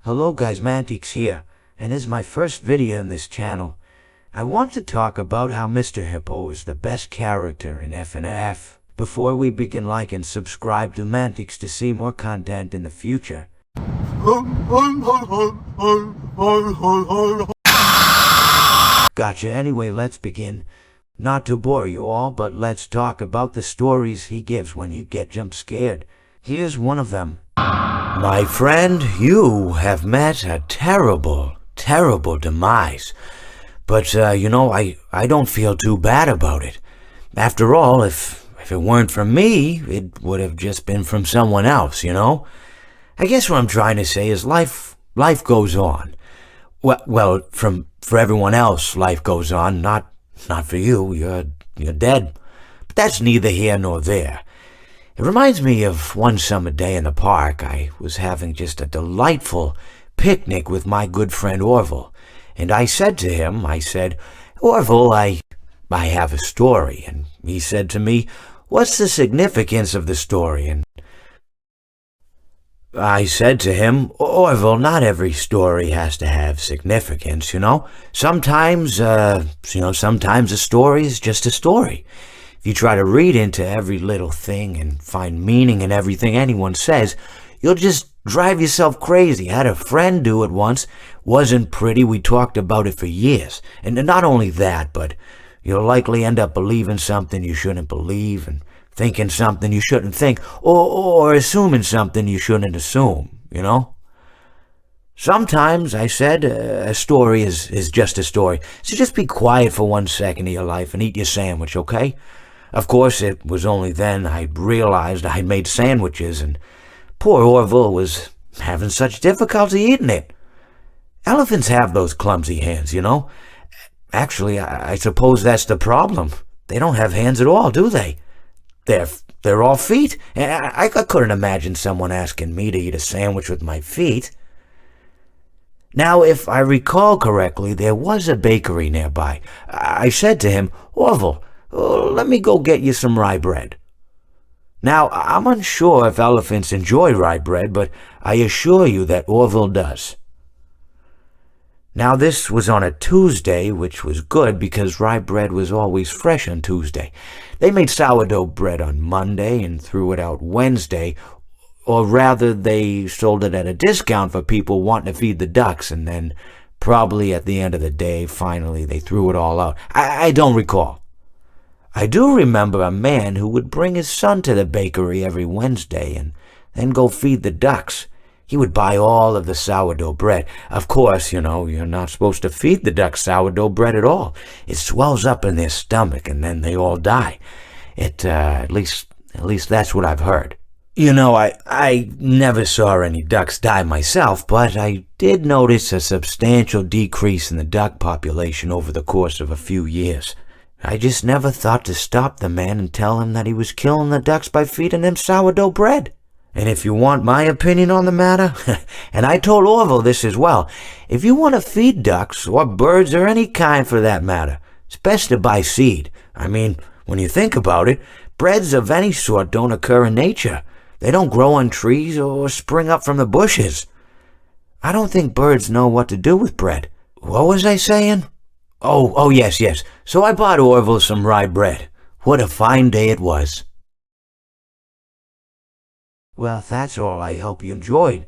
Hello guys, Mantix here, and this is my first video in this channel. I want to talk about how Mr. Hippo is the best character in FNF. Before we begin, like and subscribe to Mantix to see more content in the future. Gotcha, anyway, let's begin. Not to bore you all, but let's talk about the stories he gives when you get jump scared. Here's one of them. My friend, you have met a terrible, terrible demise. But, I don't feel too bad about it. After all, if it weren't from me, it would have just been from someone else, I guess what I'm trying to say is life goes on. Well, for everyone else, life goes on, not for you, you're dead. But that's neither here nor there. It reminds me of one summer day in the park. I was having just a delightful picnic with my good friend Orville. And I said to him, Orville, I have a story. And he said to me, what's the significance of the story? And I said to him, Orville, not every story has to have significance, Sometimes a story is just a story. If you try to read into every little thing and find meaning in everything anyone says, you'll just drive yourself crazy. I had a friend do it once. Wasn't pretty. We talked about it for years. And not only that, but you'll likely end up believing something you shouldn't believe and thinking something you shouldn't think, or assuming something you shouldn't assume, Sometimes, I said, a story is just a story. So just be quiet for 1 second of your life and eat your sandwich, okay? Of course, it was only then I realized I'd made sandwiches, and poor Orville was having such difficulty eating it. Elephants have those clumsy hands, Actually, I suppose that's the problem. They don't have hands at all, do they? They're all feet. And I couldn't imagine someone asking me to eat a sandwich with my feet. Now, if I recall correctly, there was a bakery nearby. I said to him, Orville, let me go get you some rye bread. Now, I'm unsure if elephants enjoy rye bread, but I assure you that Orville does. Now, this was on a Tuesday, which was good because rye bread was always fresh on Tuesday. They made sourdough bread on Monday and threw it out Wednesday, or rather, they sold it at a discount for people wanting to feed the ducks, and then probably at the end of the day, finally, they threw it all out. I don't recall. I do remember a man who would bring his son to the bakery every Wednesday and then go feed the ducks. He would buy all of the sourdough bread. Of course, you're not supposed to feed the ducks sourdough bread at all. It swells up in their stomach and then they all die. At least that's what I've heard. I never saw any ducks die myself, but I did notice a substantial decrease in the duck population over the course of a few years. I just never thought to stop the man and tell him that he was killing the ducks by feeding them sourdough bread. And if you want my opinion on the matter, and I told Orville this as well, if you want to feed ducks, or birds, or any kind for that matter, it's best to buy seed. I mean, when you think about it, breads of any sort don't occur in nature. They don't grow on trees or spring up from the bushes. I don't think birds know what to do with bread. What was I saying? Oh, yes. So I bought Orville some rye bread. What a fine day it was. Well, that's all. I hope you enjoyed.